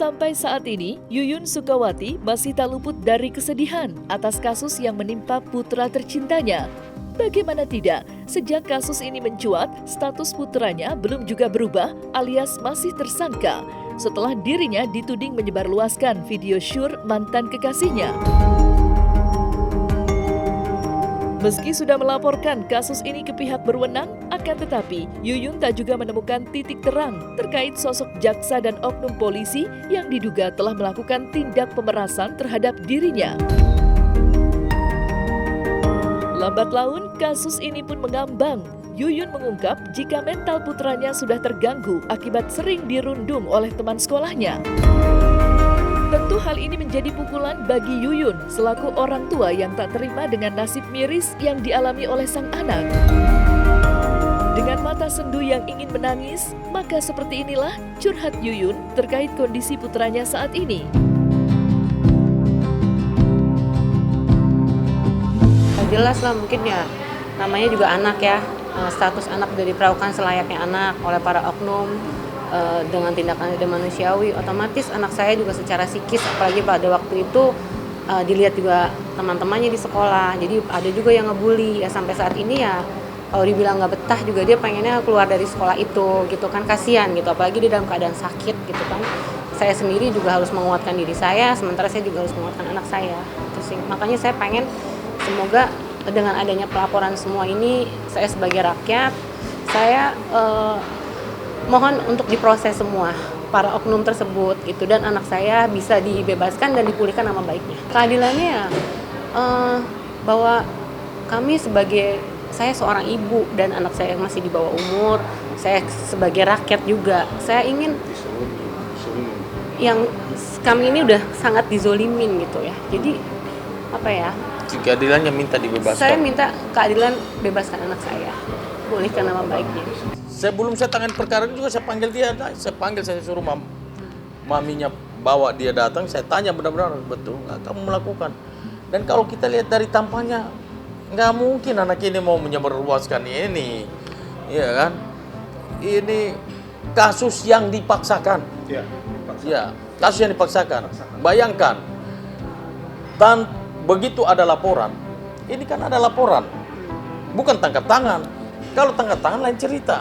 Sampai saat ini, Yuyun Sukawati masih tak luput dari kesedihan atas kasus yang menimpa putra tercintanya. Bagaimana tidak, sejak kasus ini mencuat, status putranya belum juga berubah alias masih tersangka setelah dirinya dituding menyebarluaskan video syur mantan kekasihnya. Meski sudah melaporkan kasus ini ke pihak berwenang, akan tetapi Yuyun tak juga menemukan titik terang terkait sosok jaksa dan oknum polisi yang diduga telah melakukan tindak pemerasan terhadap dirinya. Lambat laun, kasus ini pun mengambang. Yuyun mengungkap jika mental putranya sudah terganggu akibat sering dirundung oleh teman sekolahnya. Tentu hal ini menjadi pukulan bagi Yuyun selaku orang tua yang tak terima dengan nasib miris yang dialami oleh sang anak. Dengan mata sendu yang ingin menangis, maka seperti inilah curhat Yuyun terkait kondisi putranya saat ini. Jelas lah mungkin ya, namanya juga anak ya, status anak sudah diperlakukan selayaknya anak oleh para oknum. Dengan tindakan tidak manusiawi, otomatis anak saya juga secara psikis, apalagi pada waktu itu dilihat juga teman-temannya di sekolah, jadi ada juga yang ngebully ya. Sampai saat ini ya kalau dibilang nggak betah juga, dia pengennya keluar dari sekolah itu gitu kan, kasihan gitu, apalagi dia dalam keadaan sakit gitu kan. Saya sendiri juga harus menguatkan diri saya, sementara saya juga harus menguatkan anak saya itu sih. Makanya saya pengen semoga dengan adanya pelaporan semua ini, saya sebagai rakyat, saya mohon untuk diproses semua para oknum tersebut gitu, dan anak saya bisa dibebaskan dan dipulihkan nama baiknya. Keadilannya ya bahwa kami saya seorang ibu dan anak saya masih di bawah umur, saya sebagai rakyat juga, saya ingin yang kami ini udah sangat dizolimin gitu ya. Jadi apa ya? Keadilannya minta dibebaskan. Saya minta keadilan, bebaskan anak saya, pulihkan nama baiknya. Sebelum saya tangani perkara juga saya panggil dia, saya suruh maminya bawa dia datang, saya tanya benar-benar betul nggak kamu melakukan. Dan kalau kita lihat dari tampangnya, nggak mungkin anak ini mau menyebarluaskan ini, ya kan? Ini kasus yang dipaksakan. Ya, kasus yang dipaksakan. Bayangkan, dan begitu ada laporan, ini kan ada laporan, bukan tangkap tangan. Kalau tangkap tangan lain cerita.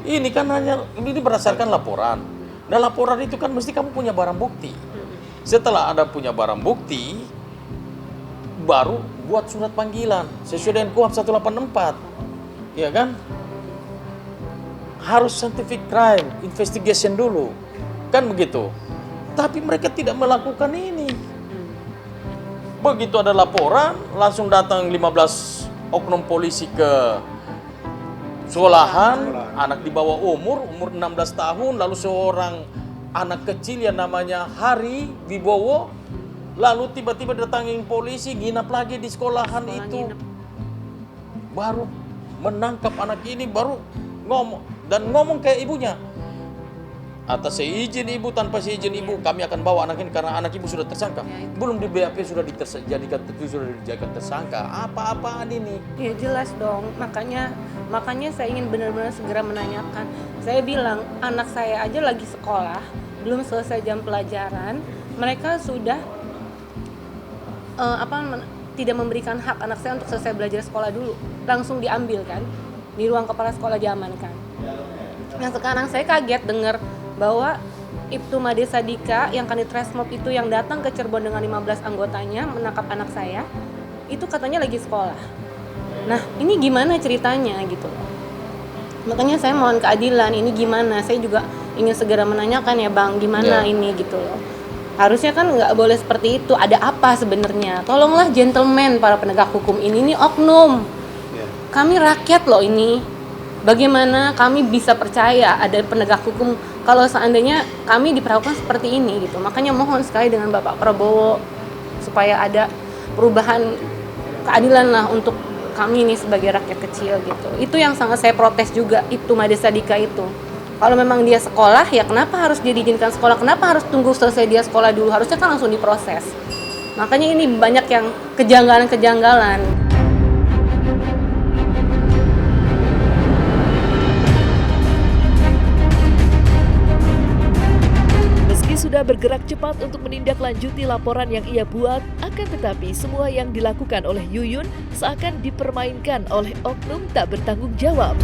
Ini kan ini berdasarkan laporan. Dan laporan itu kan mesti kamu punya barang bukti. Setelah ada punya barang bukti, baru buat surat panggilan sesuai dengan KUHP 184. Ya kan? Harus scientific crime investigation dulu. Kan begitu. Tapi mereka tidak melakukan ini. Begitu ada laporan, langsung datang 15 oknum polisi ke sekolahan, anak di bawah umur 16 tahun, lalu seorang anak kecil yang namanya Hari Wibowo, lalu tiba-tiba datangin polisi, nginap lagi di sekolahan itu. Baru menangkap anak ini, baru ngomong ke ibunya. Atas seizin ibu, tanpa seizin ibu, kami akan bawa anak ini karena anak ibu sudah tersangka. Belum di BAP sudah dijadikan tersangka. Apa-apaan ini? Ya jelas dong, makanya saya ingin benar-benar segera menanyakan. Saya bilang anak saya aja lagi sekolah, belum selesai jam pelajaran, mereka sudah tidak memberikan hak anak saya untuk selesai belajar sekolah dulu, langsung diambil kan di ruang kepala sekolah diamankan. Yang sekarang saya kaget dengar bahwa Ibtu Made Sadika yang Kanit Resmob itu yang datang ke Cirebon dengan 15 anggotanya menangkap anak saya, itu katanya lagi sekolah. Nah, ini gimana ceritanya gitu loh. Makanya saya mohon keadilan, ini gimana? Saya juga ingin segera menanyakan ya Bang, gimana ini gitu loh. Harusnya kan nggak boleh seperti itu, ada apa sebenarnya? Tolonglah gentleman para penegak hukum ini oknum. Kami rakyat loh ini. Bagaimana kami bisa percaya ada penegak hukum kalau seandainya kami diperlakukan seperti ini gitu. Makanya mohon sekali dengan Bapak Prabowo supaya ada perubahan keadilan lah untuk kami ini sebagai rakyat kecil gitu. Itu yang sangat saya protes juga, Ibtu Made Sadika itu. Kalau memang dia sekolah, ya kenapa harus dia diizinkan sekolah? Kenapa harus tunggu selesai dia sekolah dulu? Harusnya kan langsung diproses. Makanya ini banyak yang kejanggalan-kejanggalan. sudah bergerak cepat untuk menindaklanjuti laporan yang ia buat, akan tetapi semua yang dilakukan oleh Yuyun seakan dipermainkan oleh oknum tak bertanggung jawab.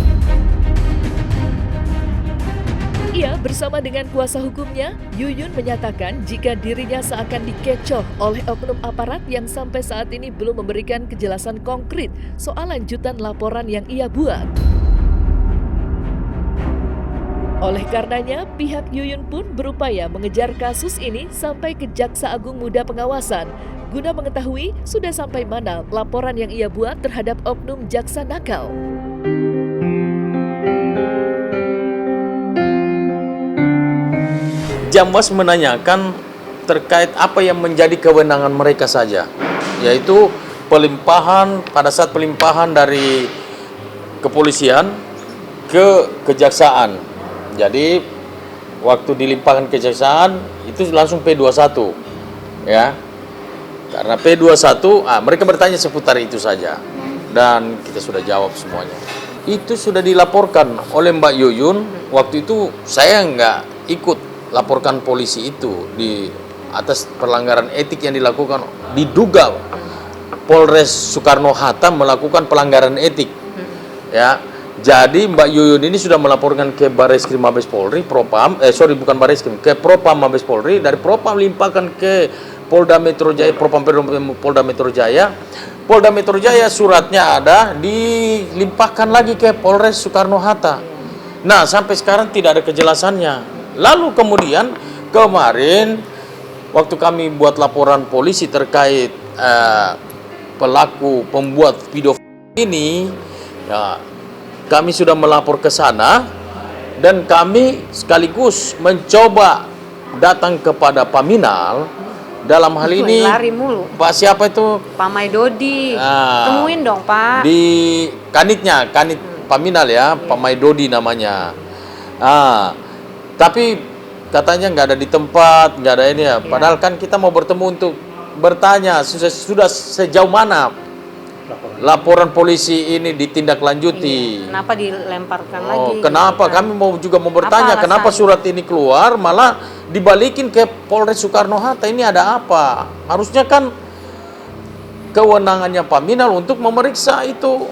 Ia bersama dengan kuasa hukumnya, Yuyun menyatakan jika dirinya seakan dikecoh oleh oknum aparat yang sampai saat ini belum memberikan kejelasan konkret soal lanjutan laporan yang ia buat. Oleh karenanya, pihak Yuyun pun berupaya mengejar kasus ini sampai ke Jaksa Agung Muda Pengawasan, guna mengetahui sudah sampai mana laporan yang ia buat terhadap oknum jaksa nakal. Jamwas menanyakan terkait apa yang menjadi kewenangan mereka saja, yaitu pelimpahan, pada saat pelimpahan dari kepolisian ke kejaksaan. Jadi waktu dilimpahkan ke kejaksaan itu langsung P21, ya. Karena P21, mereka bertanya seputar itu saja, dan kita sudah jawab semuanya. Itu sudah dilaporkan oleh Mbak Yuyun. Waktu itu saya nggak ikut laporkan polisi itu di atas pelanggaran etik yang dilakukan, diduga Polres Soekarno-Hatta melakukan pelanggaran etik, ya. Jadi Mbak Yuyun ini sudah melaporkan ke Barreskrim Mabes Polri, bukan Barreskrim, ke Propam Mabes Polri, dari Propam limpahkan ke Polda Metro Jaya, Propam Polda Metro Jaya. Polda Metro Jaya suratnya ada, dilimpahkan lagi ke Polres Soekarno-Hatta. Nah, sampai sekarang tidak ada kejelasannya. Lalu kemudian kemarin waktu kami buat laporan polisi terkait pelaku pembuat video ini, ya, kami sudah melapor ke sana dan kami sekaligus mencoba datang kepada Paminal. Dalam hal ini lari mulu. Pak siapa itu? Pak Maidodi. Temuin dong, Pak. Di Kanit Paminal ya, Pak Maidodi namanya. Tapi katanya nggak ada di tempat, nggak ada ini ya. Padahal kan kita mau bertemu untuk bertanya sudah sejauh mana laporan polisi ini ditindaklanjuti. Kenapa dilemparkan lagi? Kenapa? Kami juga mau bertanya kenapa surat ini keluar malah dibalikin ke Polres Soekarno-Hatta. Ini ada apa? Harusnya kan kewenangannya Paminal untuk memeriksa itu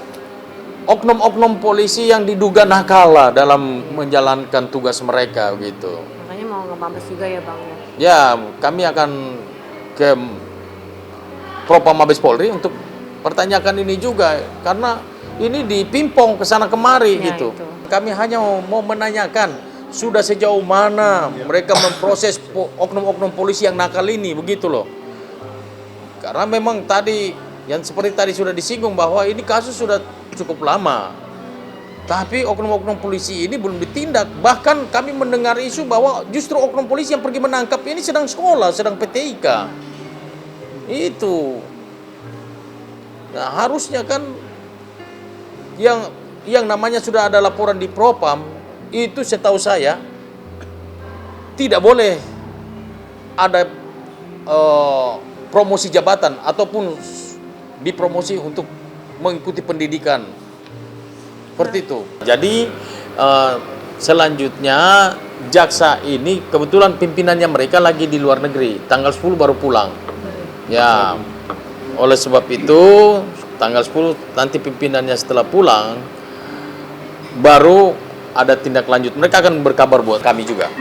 oknum-oknum polisi yang diduga nakal dalam menjalankan tugas mereka gitu. Makanya mau nge-Mabes juga ya, Bang? Ya, kami akan ke Propam Mabes Polri untuk pertanyakan ini juga, karena ini dipimpong ke sana kemari gitu. Itu. Kami hanya mau menanyakan sudah sejauh mana mereka memproses oknum-oknum polisi yang nakal ini, begitu loh. Karena memang tadi yang seperti tadi sudah disinggung bahwa ini kasus sudah cukup lama, tapi oknum-oknum polisi ini belum ditindak. Bahkan kami mendengar isu bahwa justru oknum polisi yang pergi menangkap ini sedang sekolah, sedang PTIK. Itu. Nah, harusnya kan yang namanya sudah ada laporan di Propam, itu setahu saya tidak boleh ada promosi jabatan ataupun dipromosi untuk mengikuti pendidikan seperti itu. Jadi selanjutnya jaksa ini kebetulan pimpinannya mereka lagi di luar negeri, tanggal 10 baru pulang. Ya, oleh sebab itu tanggal 10 nanti pimpinannya setelah pulang baru ada tindak lanjut. Mereka akan berkabar buat kami juga.